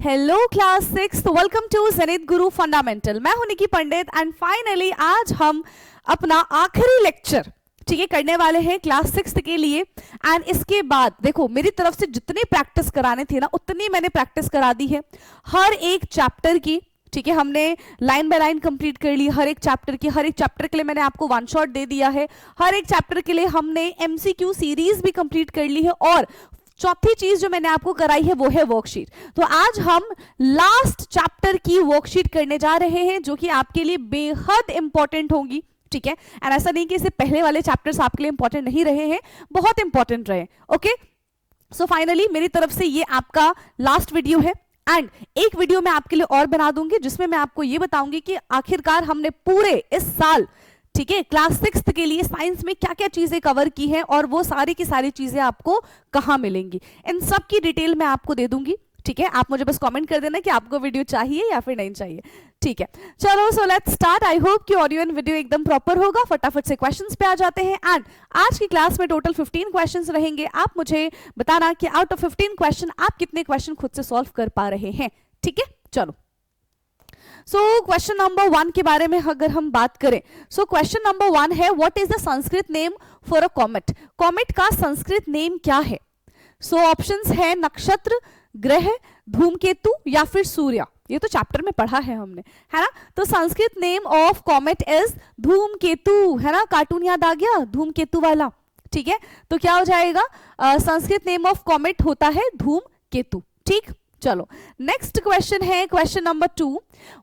Hello class 6, welcome to zenith Guru fundamental. मैं हूं निकी पंडित and finally आज हम अपना आखिरी लेक्चर ठीक है करने वाले हैं क्लास 6 के लिए। एंड इसके बाद देखो मेरी तरफ से जितनी प्रैक्टिस कराने थी ना उतनी मैंने प्रैक्टिस करा दी है हर एक चैप्टर की। ठीक है, हमने लाइन बाय लाइन कंप्लीट कर ली हर एक चैप्टर की। हर एक चैप्टर के लिए मैंने आपको वन शॉट दे दिया है। हर एक चैप्टर के लिए हमने एमसीक्यू सीरीज भी कंप्लीट कर ली है। और चौथी चीज जो मैंने आपको कराई है वो है वर्कशीट। तो आज हम लास्ट चैप्टर की वर्कशीट करने जा रहे हैं जो कि आपके लिए बेहद इंपॉर्टेंट होगी। ठीक है, एंड ऐसा नहीं कि इससे पहले वाले चैप्टर्स आपके लिए इंपॉर्टेंट नहीं रहे हैं, बहुत इंपॉर्टेंट रहे। ओके, सो फाइनली मेरी तरफ से ये आपका लास्ट वीडियो है। एंड एक वीडियो मैं आपके लिए और बना दूंगी जिसमें मैं आपको ये बताऊंगी कि आखिरकार हमने पूरे इस साल ठीक है क्लास 6 के लिए साइंस में क्या क्या चीजें कवर की हैं और वो सारी की सारी चीजें आपको कहां मिलेंगी, इन सब की डिटेल मैं आपको दे दूंगी। ठीक है, आप मुझे बस कमेंट कर देना कि आपको वीडियो चाहिए या फिर नहीं चाहिए। ठीक है, चलो so let's start. I hope कि ऑडियो एंड वीडियो एकदम प्रॉपर होगा। फटाफट से क्वेश्चंस पे आ जाते हैं। एंड आज की क्लास में टोटल 15 क्वेश्चंस रहेंगे। आप मुझे बताना कि आउट ऑफ 15 क्वेश्चन आप कितने क्वेश्चन खुद से सॉल्व कर पा रहे हैं। ठीक है, चलो सो क्वेश्चन नंबर 1 के बारे में अगर हम बात करें, सो क्वेश्चन नंबर 1 है what is the Sanskrit name for a comet. Comet का संस्कृत नेम क्या है? सो ऑप्शंस है नक्षत्र, ग्रह, धूमकेतु या फिर सूर्य। ये तो चैप्टर में पढ़ा है हमने, है ना। तो Sanskrit name of comet is धूमकेतु, है ना। कार्टून याद आ गया धूमकेतु वाला। ठीक है, तो क्या हो जाएगा? संस्कृत नेम ऑफ कॉमेट होता है धूमकेतु। ठीक, चलो नेक्स्ट क्वेश्चन है question number 2।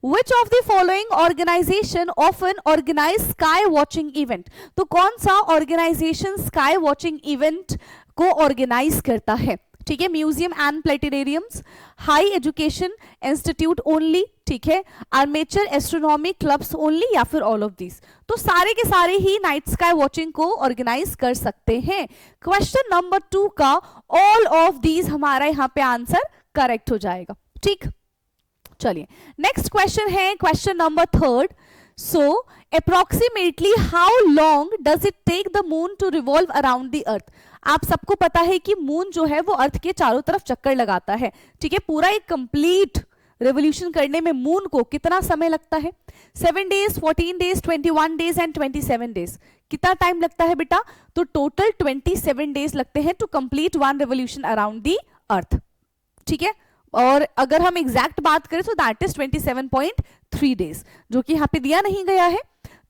Which of the following organization often organize sky watching event. तो कौन सा ऑर्गेनाइजेशन स्काई वॉचिंग इवेंट को ऑर्गेनाइज करता है? ठीक है, museum and planetariums, high education institute only, ठीक है, आर्मेचर एस्ट्रोनॉमी क्लब्स ओनली या फिर ऑल ऑफ दीज। तो सारे के सारे ही नाइट स्काई वॉचिंग को ऑर्गेनाइज कर सकते हैं। क्वेश्चन नंबर 2 का ऑल ऑफ दीज हमारा यहाँ पे आंसर करेक्ट हो जाएगा। ठीक, चलिए नेक्स्ट क्वेश्चन है question number 3। So approximately how long does it take the moon to revolve around the earth. आप सबको पता है कि मून जो है वो अर्थ के चारों तरफ चक्कर लगाता है। ठीक है, पूरा एक कंप्लीट रेवोल्यूशन करने में मून को कितना समय लगता है? 7 days, 14 days, 21 days and 27 days. कितना टाइम लगता है बेटा? तो टोटल 27 डेज लगते हैं to complete one revolution around the earth. ठीक है, और अगर हम एग्जैक्ट बात करें तो दैट इज 27.3 डेज, जो कि यहाँ पे दिया नहीं गया है।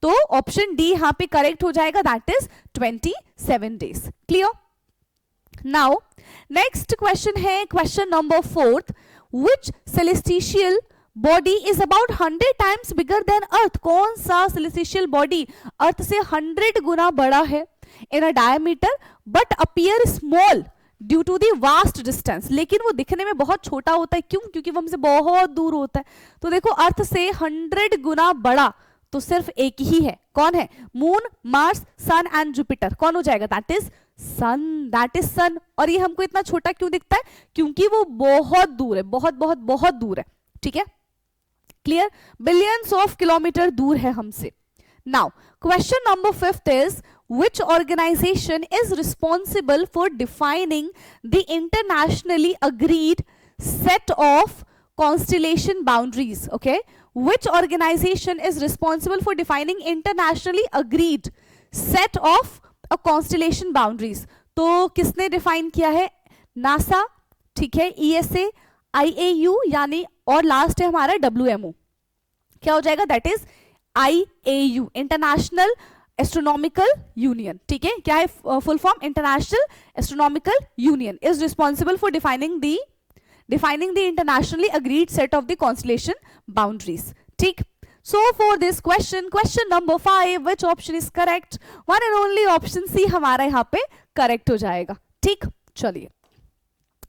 तो ऑप्शन डी यहाँ पे करेक्ट हो जाएगा, that is 27 days. Clear? Now next question है question number 4। Which celestial body is about 100 times bigger than earth. कौन सा सेलेस्टिशियल बॉडी अर्थ से 100 गुना बड़ा है in a diameter but appear small due to the vast distance. लेकिन वो दिखने में बहुत छोटा होता है। क्यों? क्योंकि वो हमसे बहुत दूर होता है। तो देखो अर्थ से 100 गुना बड़ा तो सिर्फ एक ही है। कौन है? Moon, Mars, sun and Jupiter. कौन हो जाएगा? That is sun, that is sun. और ये हमको इतना छोटा क्यों दिखता है? क्योंकि वो बहुत दूर है, बहुत बहुत बहुत दूर है। ठीक है, क्लियर? बिलियंस ऑफ किलोमीटर दूर है हमसे। Now question number 5 is which organization is responsible for defining the internationally agreed set of constellation boundaries. Okay, which organization is responsible for defining internationally agreed set of constellation boundaries? तो किसने define किया है? NASA, ठीक है, ESA, IAU यानी, और last है हमारा WMO। क्या हो जाएगा? That is IAU, International Astronomical Union. ठीक है, क्या है full form? International Astronomical Union is responsible for defining the internationally agreed set of the constellation boundaries. ठीक, so for this question number 5 which option is correct? One and only option C हमारा यहाँ पे correct हो जाएगा। ठीक, चलिए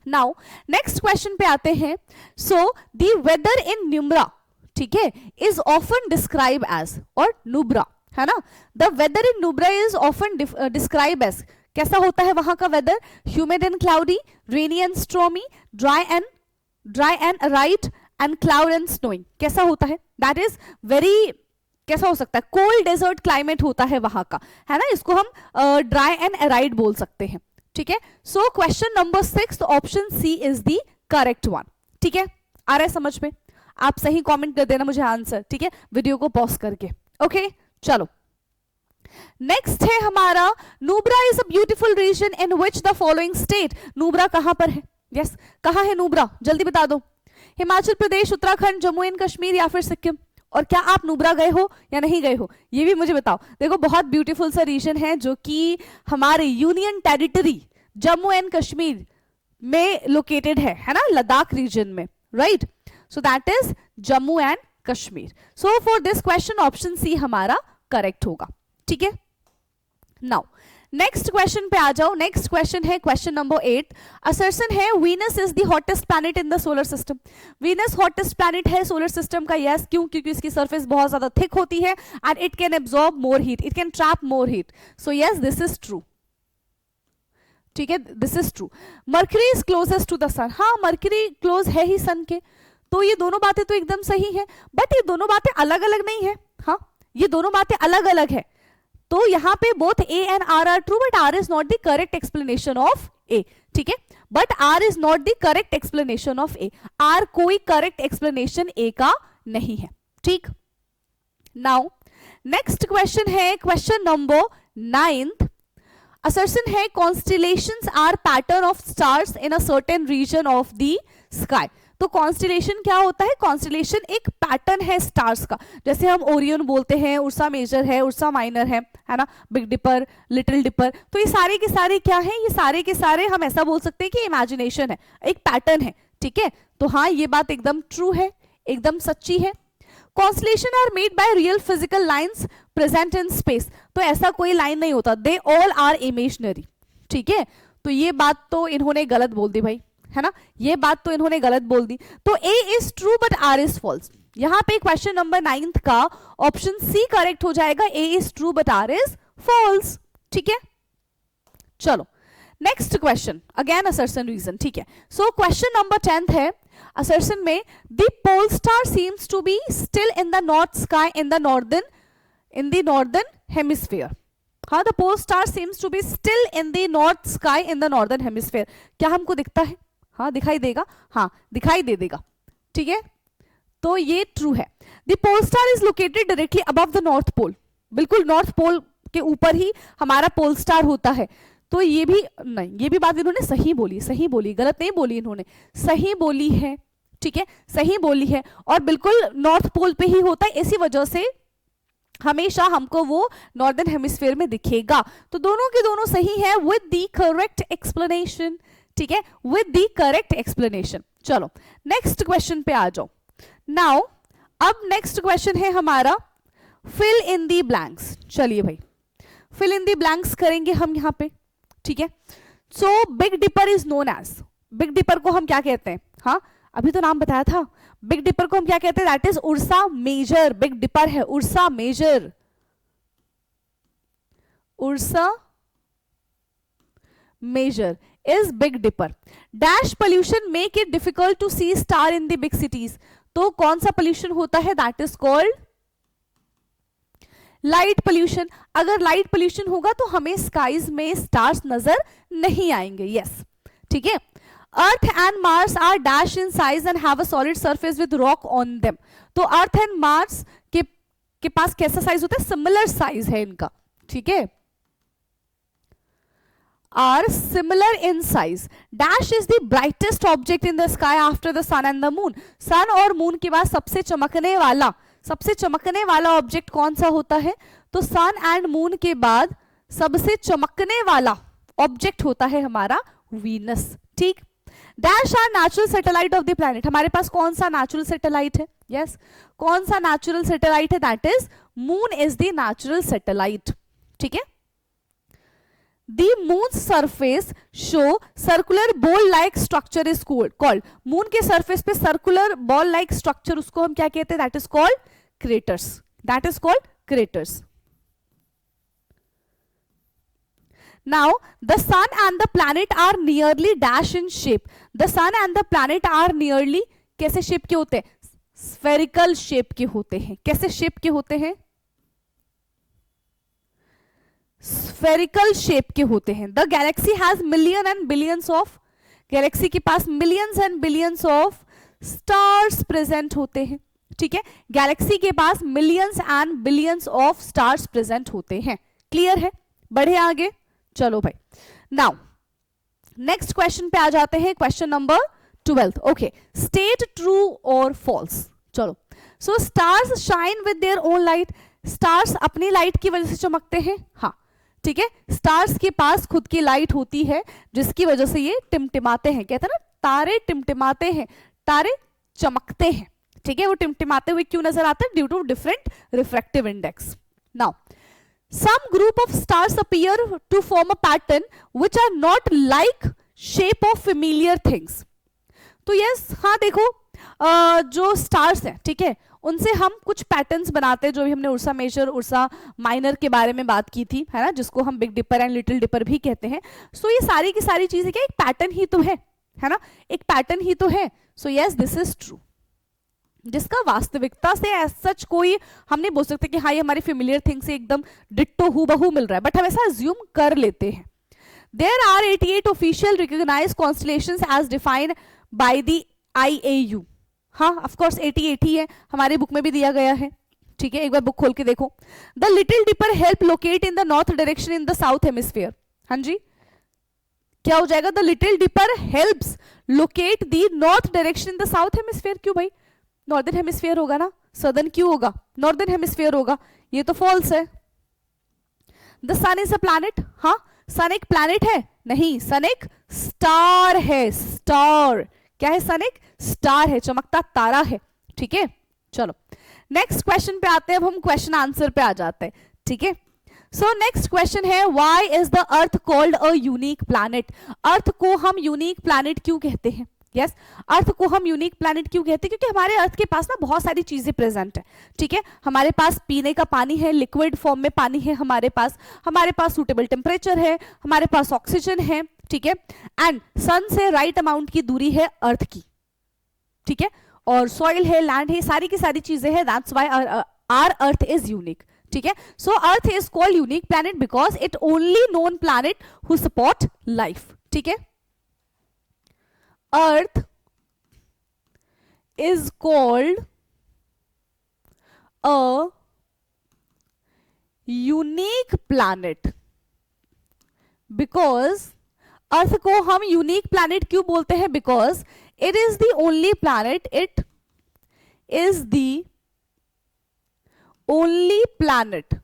now next question पे आते हैं। सो द वेदर इन न्यूमरा, ठीक है, इज ऑफन डिस्क्राइब एज, और नुब्रा है ना, the weather in Nubra is often describe as. कैसा होता है वहां का weather? Humid and cloudy, rainy and stormy, dry and arid and cloud and snowing. कैसा होता है? दैट इज वेरी, कैसा हो सकता है? कोल्ड डेजर्ट क्लाइमेट होता है वहां का, है ना। इसको हम ड्राई एंड अराइड बोल सकते हैं। ठीक है, so question number 6 option C is the correct one. ठीक है, आ रहा है समझ में? आप सही कमेंट कर देना मुझे आंसर, ठीक है, वीडियो को पॉज करके। ओके चलो नेक्स्ट है हमारा, Nubra is a beautiful region in which the following state. Nubra कहां पर है? यस कहां है नुब्रा, जल्दी बता दो। हिमाचल प्रदेश, उत्तराखंड, जम्मू एंड कश्मीर या फिर सिक्किम? और क्या आप नुब्रा गए हो या नहीं गए हो ये भी मुझे बताओ। देखो बहुत ब्यूटीफुल सा रीजन है जो कि हमारे union territory Jammu and Kashmir में लोकेटेड है ना, लद्दाख रीजन में, right? So that is Jammu and Kashmir. So for this question option C हमारा करेक्ट होगा, ठीक है। नाउ नेक्स्ट क्वेश्चन पे आ जाओ। नेक्स्ट क्वेश्चन है क्वेश्चन नंबर 8। असर्शन है Venus is the hottest planet in the solar system. Venus hottest planet है सोलर सिस्टम का, यस। क्यों? क्योंकि इसकी सरफेस बहुत ज्यादा थिक होती है and it can absorb more heat, it can trap more heat. So yes this is true, ठीक है, this is true. Mercury is closest to the sun. हाँ मर्करी क्लोज है ही सन के, तो ये दोनों बातें तो एकदम सही है, बट ये दोनों बातें अलग अलग नहीं है। हाँ ये दोनों बातें अलग अलग है, तो यहां पे both A and R are true, but R is not the correct explanation of A, ठीक है, but R is not the correct explanation of A. R कोई करेक्ट एक्सप्लेनेशन ए का नहीं है, ठीक। नाउ नेक्स्ट क्वेश्चन है question number 9। Assertion है constellations are pattern of stars in a certain region of the sky. तो constellation क्या होता है? कॉन्स्टिलेशन एक पैटर्न है स्टार्स का, जैसे हम ओरियन बोलते हैं, उर्सा मेजर है, उर्सा माइनर है ना, बिग डिपर, लिटिल डिपर। तो ये सारे के सारे क्या है? ये सारे के सारे हम ऐसा बोल सकते हैं कि इमेजिनेशन है, एक पैटर्न है, ठीक है। तो हाँ ये बात एकदम ट्रू है, एकदम सच्ची है। Constellation are made by real physical lines present in space. तो ऐसा कोई लाइन नहीं होता, दे ऑल आर इमेजिनरी, ठीक है। तो ये बात तो इन्होंने गलत बोल दी भाई, है ना, ये बात तो इन्होंने गलत बोल दी। तो A is true but R is false. यहां पे क्वेश्चन नंबर 9 का ऑप्शन सी करेक्ट हो जाएगा, A is true but R is false, ठीक है। चलो next question, again assertion reason, ठीक है। सो क्वेश्चन नंबर 10 है, असर्शन में the pole star seems to be still in the north sky in the northern hemisphere. हाँ the pole star seems to be still in the north sky in the northern hemisphere. क्या हमको दिखता है? हाँ दिखाई देगा, हाँ दिखाई दे देगा, ठीक है। तो ये ट्रू है। The pole star is located directly above the north pole. बिल्कुल नॉर्थ पोल के ऊपर ही हमारा पोल स्टार होता है। तो ये भी नहीं, ये भी बात इन्होंने सही बोली, सही बोली, गलत नहीं बोली इन्होंने, सही बोली है, ठीक है, सही बोली है। और बिल्कुल नॉर्थ पोल पे ही होता है, इसी वजह से हमेशा हमको वो नॉर्दर्न हेमिस्फीयर में दिखेगा। तो दोनों के दोनों सही है विद द करेक्ट एक्सप्लेनेशन, ठीक है, विद द करेक्ट एक्सप्लेनेशन। चलो नेक्स्ट क्वेश्चन पे आ जाओ। नाउ अब नेक्स्ट क्वेश्चन है हमारा फिल इन दी ब्लैंक्स। चलिए भाई फिल इन दी ब्लैंक्स करेंगे हम यहां पे, ठीक है। So big dipper is known as, big dipper को हम क्या कहते हैं? हाँ अभी तो नाम बताया था, बिग डिपर को हम क्या कहते हैं? That is Ursa Major. Big Dipper है Ursa Major, Ursa Major is big dipper. Dash pollution make it difficult to see star in the big cities. तो कौन सा pollution होता है? That is called light pollution. अगर light pollution होगा तो हमें skies में stars नजर नहीं आएंगे, yes, ठीक है। Earth and Mars are dash in size and have a solid surface with rock on them. तो Earth and Mars के पास कैसा साइज होता है? सिमिलर साइज है इनका, ठीक है, are similar in size. Dash is the brightest object in the sky after the sun and the moon. sun और moon के बाद सबसे चमकने वाला ऑब्जेक्ट कौन सा होता है? तो sun and moon के बाद सबसे चमकने वाला ऑब्जेक्ट होता है हमारा वीनस, ठीक। Dash are natural satellite of the planet. हमारे पास कौन सा नेचुरल सैटेलाइट है? यस कौन सा नेचुरल सैटेलाइट है? That is moon is the natural satellite, ठीक है। The moon's surface show circular ball-like structure is called. Moon के surface पे circular ball-like structure उसको हम क्या कहते हैं? That is called craters. That is called craters. Now the sun and the planet are nearly dash in shape. The sun and the planet are nearly कैसे shape के होते हैं? Spherical shape के होते हैं। कैसे shape के होते हैं? स्फेरिकल शेप के होते हैं। The galaxy has million and billions of, galaxy के पास millions and billions of stars present होते हैं, ठीक है। गैलेक्सी के पास millions and billions of stars present होते हैं। क्लियर है? बढ़े आगे, चलो भाई। नाउ नेक्स्ट क्वेश्चन पे आ जाते हैं, question number 12। Okay, state true और फॉल्स। चलो, so stars shine with their own light. Stars अपनी लाइट की वजह से चमकते हैं, हाँ, ठीक है। स्टार्स के पास खुद की लाइट होती है जिसकी वजह से ये टिमटिमाते हैं। कहते हैं ना, तारे टिमटिमाते हैं, तारे चमकते हैं, ठीक है। वो टिमटिमाते हुए क्यों नजर आते हैं? Due to different refractive index. Now some group of stars appear to form a pattern which are not like shape of familiar things। तो यस, हाँ देखो, जो स्टार्स हैं, ठीक है, उनसे हम कुछ पैटर्न्स बनाते हैं, जो भी हमने उर्सा मेजर, उर्सा माइनर के बारे में बात की थी, है ना, जिसको हम big dipper and little dipper भी कहते हैं। सो ये सारी की सारी चीजें क्या एक पैटर्न ही तो है ना, एक पैटर्न ही तो है। सो यस, दिस इज ट्रू, जिसका वास्तविकता से सच कोई हम नहीं बोल सकते कि हाँ ये हमारी फेमिलियर थिंग से एकदम डिट्टो हूबहू मिल रहा है, बट हम ऐसा अज्यूम कर लेते हैं। There are 88 official recognized constellations as defined by the IAU। हाँ, ऑफ कोर्स 88 ही है, हमारी बुक में भी दिया गया है, ठीक है। एक बार बुक खोल के देखो। The little dipper help locate in the north direction in the south hemisphere. हाँ जी, क्या हो जाएगा? The little dipper helps locate the north direction in the south hemisphere. क्यों भाई? नॉर्दर्न हेमिस्फीयर होगा ना, सदर्न क्यों होगा? नॉर्दर्न हेमिस्फीयर होगा, ये तो फॉल्स है। The sun is a planet. हाँ, सन एक प्लैनेट है? नहीं, सन एक स्टार है। स्टार क्या है? सन एक स्टार है, चमकता तारा है, ठीक है। चलो नेक्स्ट क्वेश्चन पे आते हैं, अब हम क्वेश्चन आंसर पे आ जाते हैं, ठीक है। सो नेक्स्ट क्वेश्चन है, why is the earth called a unique planet. Earth को हम यूनिक प्लैनेट क्यों कहते हैं? यस, अर्थ को हम यूनिक प्लैनेट क्यों कहते हैं? क्योंकि हमारे अर्थ के पास ना बहुत सारी चीजें प्रेजेंट है, ठीक है। हमारे पास पीने का पानी है, लिक्विड फॉर्म में पानी है हमारे पास सूटेबल टेम्परेचर है, हमारे पास ऑक्सीजन है, ठीक है। एंड सन से राइट अमाउंट की दूरी है अर्थ की, ठीक है, और सॉइल है, लैंड है, सारी की सारी चीजें हैं। That's why our earth is unique, ठीक है। So earth is called unique planet because it only known planet who support life, ठीक है। Earth is called a unique planet because अर्थ को हम यूनिक प्लैनेट क्यों बोलते हैं? Because it is the only planet, it is the only planet,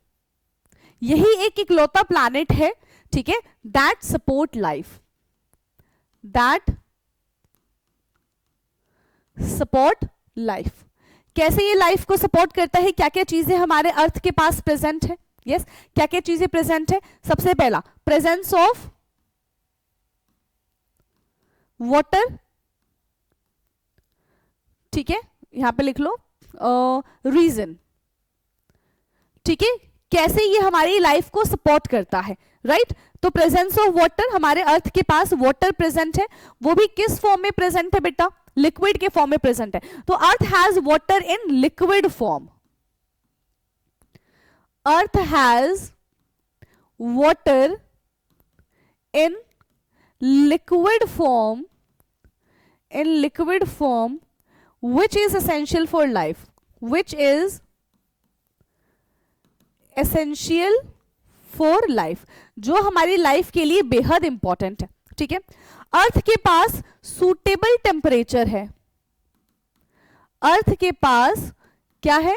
यही एक इकलौता प्लैनेट है, ठीक है, that support life, that support life. कैसे ये लाइफ को सपोर्ट करता है? क्या क्या चीजें हमारे अर्थ के पास प्रेजेंट है? यस, क्या क्या चीजें प्रेजेंट है? सबसे पहला, प्रेजेंस ऑफ वाटर, ठीक है, यहां पे लिख लो रीजन, ठीक है। कैसे ये हमारी लाइफ को सपोर्ट करता है, राइट? तो प्रेजेंस ऑफ वाटर, हमारे अर्थ के पास वाटर प्रेजेंट है, वो भी किस फॉर्म में प्रेजेंट है बेटा? लिक्विड के फॉर्म में प्रेजेंट है। तो earth has water in liquid form, earth has water in liquid form, in liquid form, which is essential for life, which is essential for life, जो हमारी लाइफ के लिए बेहद इंपॉर्टेंट है, ठीक है। अर्थ के पास सूटेबल टेम्परेचर है, अर्थ के पास क्या है?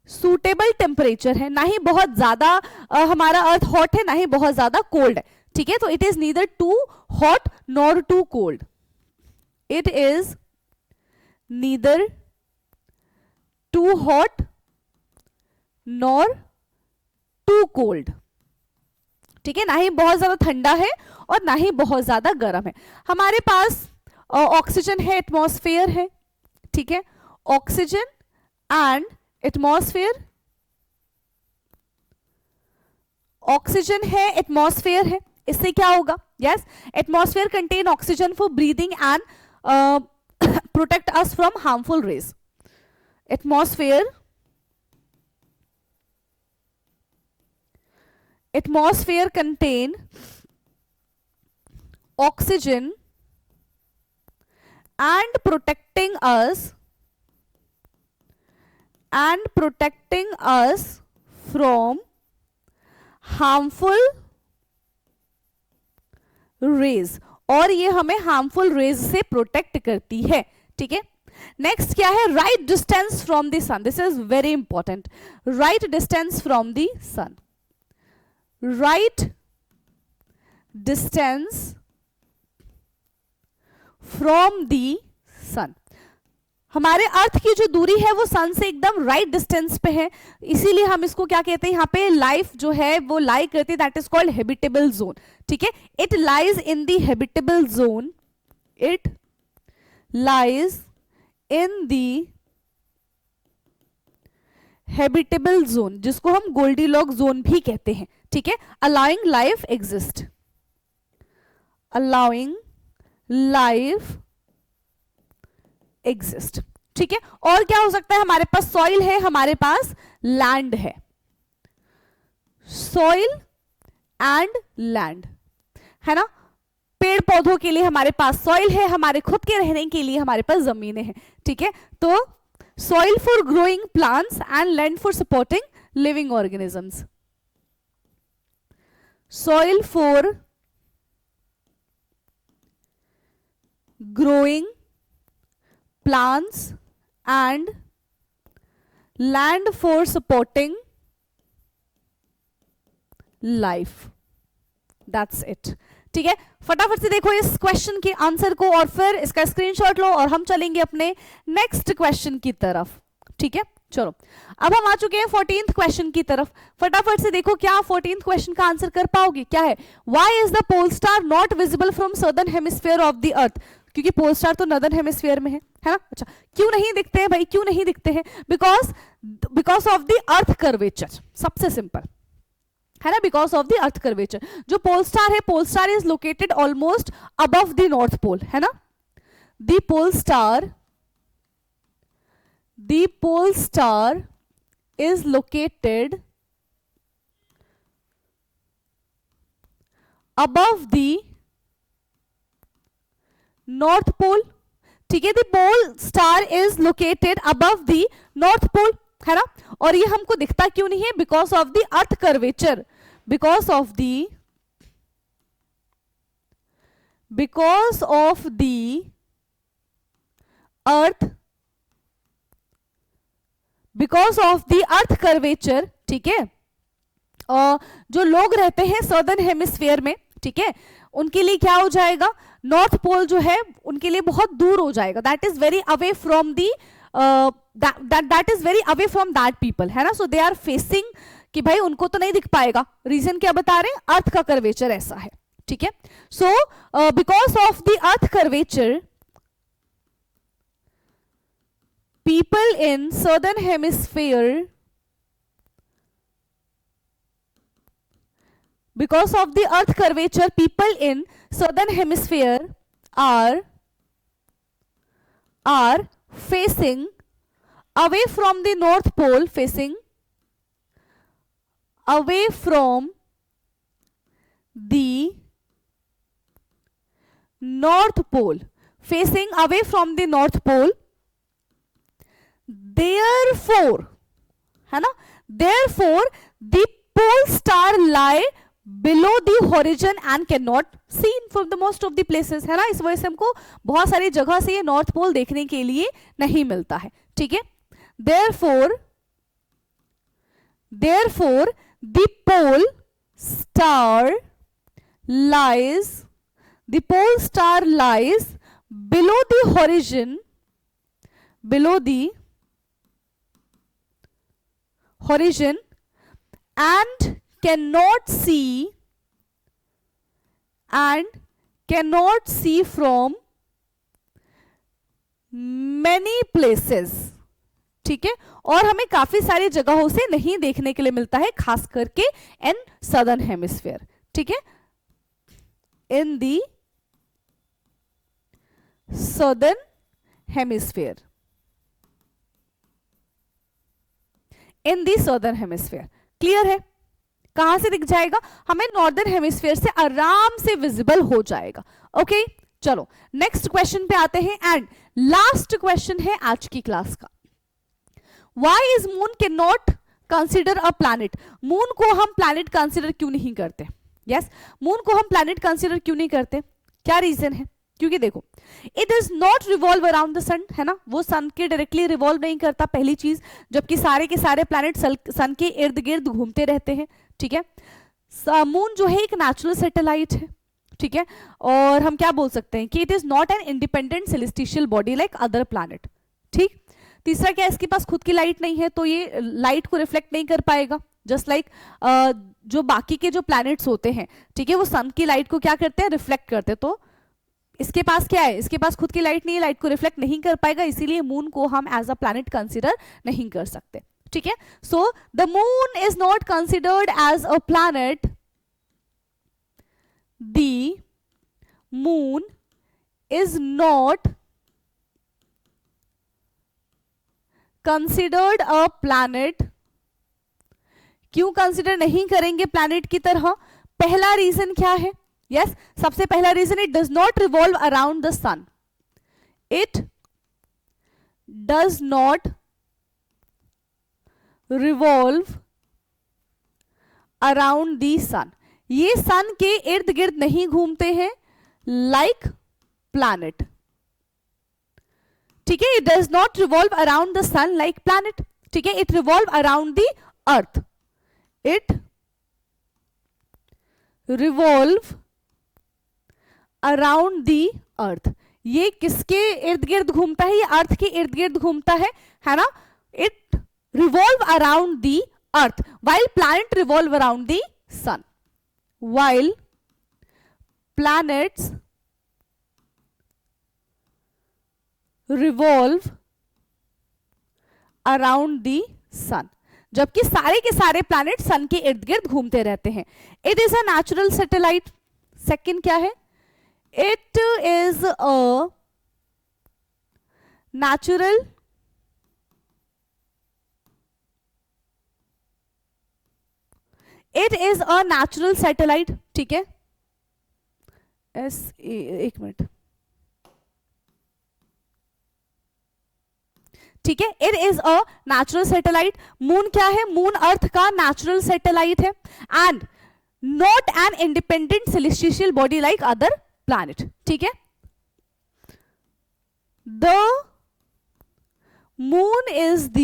सूटेबल टेम्परेचर है, ना ही बहुत ज्यादा हमारा अर्थ हॉट है, ना ही बहुत ज्यादा कोल्ड है, ठीक है। तो it is neither too hot nor too cold, it is neither too hot nor too cold, ठीक है, ना ही बहुत ज्यादा ठंडा है और ना ही बहुत ज्यादा गर्म है। हमारे पास ऑक्सीजन है, एटमॉस्फेयर है, ठीक है, ऑक्सीजन एंड एटमॉस्फेयर, ऑक्सीजन है, एटमॉस्फेयर है, इससे क्या होगा? Yes, atmosphere contain oxygen for breathing and protect us from harmful rays. Atmosphere contain oxygen and protecting us from harmful rays, और ये हमें हार्मफुल रेज से प्रोटेक्ट करती है, ठीक है। नेक्स्ट क्या है, right distance from the sun, this is very important, right distance from the sun, right distance from the sun, हमारे अर्थ की जो दूरी है वो सन से एकदम राइट डिस्टेंस पे है, इसीलिए हम इसको क्या कहते हैं, यहाँ पे लाइफ जो है वो लाई करती है, that is called habitable zone, ठीक है। It lies in the habitable zone, it lies in the habitable zone, जिसको हम गोल्डीलॉक्स जोन भी कहते हैं, ठीक है। Allowing life exist, allowing life exist, ठीक है। और क्या हो सकता है, हमारे पास सॉइल है, हमारे पास लैंड है, सॉइल एंड लैंड, है ना। पेड़ पौधों के लिए हमारे पास सॉइल है, हमारे खुद के रहने के लिए हमारे पास जमीनें हैं, ठीक है। तो soil for growing plants and land for supporting living organisms, soil for growing plants and land for supporting life, that's it, ठीक है। फटाफट से देखो इस क्वेश्चन के आंसर को और फिर इसका स्क्रीनशॉट लो और हम चलेंगे अपने नेक्स्ट क्वेश्चन की तरफ, ठीक है। चलो अब हम आ चुके हैं 14th क्वेश्चन की तरफ, फटाफट से देखो क्या 14th क्वेश्चन का आंसर कर पाओगे, क्या है, why is the pole star not visible from southern hemisphere of the earth, क्योंकि पोल स्टार तो नदर्न हेमिस्फीयर में है ना। अच्छा, क्यों नहीं दिखते हैं भाई, क्यों नहीं दिखते हैं, because of the earth curvature, सबसे सिंपल है ना, because of the earth curvature. जो पोल स्टार है, pole star is located almost above the north pole, है ना। The pole star is located above the north pole, ठीक है। The pole star is located above the north pole, है ना। और ये हमको दिखता क्यों नहीं है, because of the earth curvature, because of the earth curvature, ठीक है। जो लोग रहते हैं सदर्न हेमिस्फीयर में, ठीक है, उनके लिए क्या हो जाएगा, नॉर्थ पोल जो है उनके लिए बहुत दूर हो जाएगा, that is very away from the that is very away from that people, है ना। सो दे आर फेसिंग कि भाई उनको तो नहीं दिख पाएगा, रीजन क्या बता रहे हैं, अर्थ का कर्वेचर ऐसा है, ठीक है। So because of the earth curvature people in southern hemisphere, because of the earth curvature people in southern hemisphere are facing away from the north pole, facing away from the north pole, facing away from the north pole, therefore, है ना, therefore the pole star lie below the horizon and cannot seen from the most of the places, है ना। इस वजह से हमको बहुत सारी जगह से ये नॉर्थ पोल देखने के लिए नहीं मिलता है, ठीक है। therefore the pole star lies below the horizon and cannot see from many places, ठीक है। और हमें काफी सारी जगहों से नहीं देखने के लिए मिलता है, खास करके इन सदर्न हेमिस्फीयर, ठीक है, इन दी सदर्न हेमिस्फीयर, इन दी सदर्न हेमिस्फीयर। क्लियर है, कहां से दिख जाएगा, हमें नॉर्दर्न हेमिस्फीयर से आराम से विजिबल हो जाएगा, ओके। चलो नेक्स्ट क्वेश्चन पे आते हैं एंड लास्ट क्वेश्चन है आज की क्लास का। Why is moon can not consider a planet? Moon को हम प्लैनेट कंसिडर क्यों नहीं करते? यस, मून को हम प्लैनेट कंसिडर क्यों नहीं करते? क्या रीजन है? क्योंकि देखो, it is not revolve around the sun, है ना, वो सन के डायरेक्टली रिवॉल्व नहीं करता, पहली चीज, जबकि सारे के सारे प्लैनेट सन के इर्द गिर्द घूमते रहते हैं। ठीक है, मून जो है एक नेचुरल सैटेलाइट है। ठीक है, और हम क्या बोल सकते हैं कि it is not an independent celestial body like other planet. ठीक, तीसरा क्या, इसके पास खुद की लाइट नहीं है, तो ये लाइट को रिफ्लेक्ट नहीं कर पाएगा, जस्ट लाइक जो बाकी के जो प्लैनेट्स होते हैं, ठीक है, वो सन की लाइट को क्या करते हैं, रिफ्लेक्ट करते हैं। तो इसके पास क्या है, इसके पास खुद की लाइट नहीं है, लाइट को रिफ्लेक्ट नहीं कर पाएगा, इसीलिए मून को हम एज अ प्लैनेट कंसिडर नहीं कर सकते। ठीक है, so the moon is not considered as a planet, the moon is not considered a planet. क्यों कंसिडर नहीं करेंगे प्लैनेट की तरह? पहला रीजन क्या है? यस, सबसे पहला reason, it does not revolve around the sun. It does not revolve around the sun. ये सन के इर्द गिर्द नहीं घूमते हैं लाइक प्लैनेट। ठीक है, it does not revolve around the sun like planet. ठीक है, it revolve around the earth. It revolve around the earth. ये किसके इर्द गिर्द घूमता है? ये अर्थ के इर्द गिर्द घूमता है ना। It revolve around the earth while planet revolve around the sun. While planets revolve around the sun, जबकि सारे के सारे प्लैनेट सन के इर्द गिर्द घूमते रहते हैं. It is a natural satellite. Second क्या है? It is a natural satellite. ठीक है, एक मिनट. ठीक है, it is a natural satellite. Moon क्या है? मून अर्थ का नेचुरल सैटेलाइट है and not an independent celestial body like other planet. ठीक है, the moon is the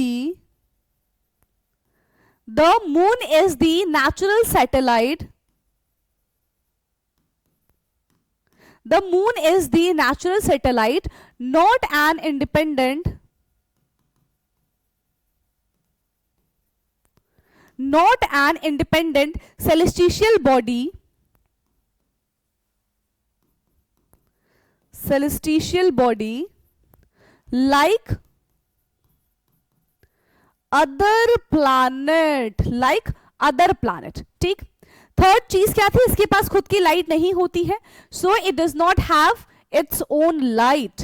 natural satellite. The moon is the natural satellite, not an independent celestial body like other planet. ठीक. Third चीज क्या थी? इसके पास खुद की लाइट नहीं होती है, so it does not have its own light.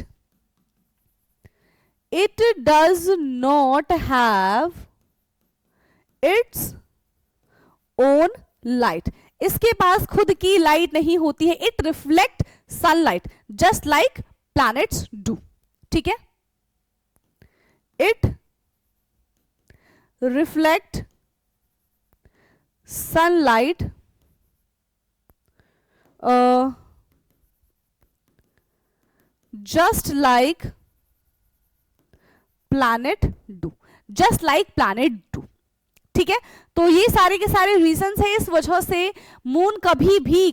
It does not have its own light. इसके पास खुद की लाइट नहीं होती है. It reflect sunlight just like planets do. ठीक है, it reflect sunlight just like planet do. ठीक है, तो ये सारे के सारे रीजंस है. इस वजह से मून कभी भी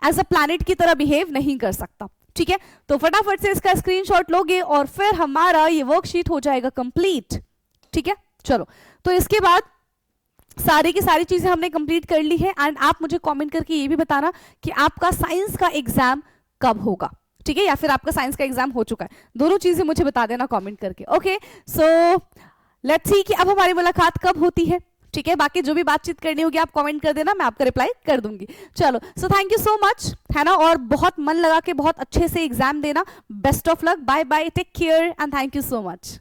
एज अ प्लैनेट की तरह बिहेव नहीं कर सकता. ठीक है, तो फटाफट से इसका स्क्रीनशॉट लोगे और फिर हमारा ये वर्कशीट हो जाएगा कंप्लीट. ठीक है, चलो, तो इसके बाद सारी की सारी चीजें हमने कंप्लीट कर ली है एंड आप मुझे कमेंट करके ये भी बताना कि आपका साइंस का एग्जाम कब होगा. ठीक है, या फिर आपका साइंस का एग्जाम हो चुका है. दोनों चीजें मुझे बता देना कमेंट करके. ओके, सो लेट्स सी कि अब हमारी मुलाकात कब होती है. ठीक है, बाकी जो भी बातचीत करनी होगी आप कमेंट कर देना, मैं आपका रिप्लाई कर दूंगी. चलो, so thank you so much, है ना, और बहुत मन लगा के बहुत अच्छे से एग्जाम देना. Best of luck. Bye bye, take care and thank you so much.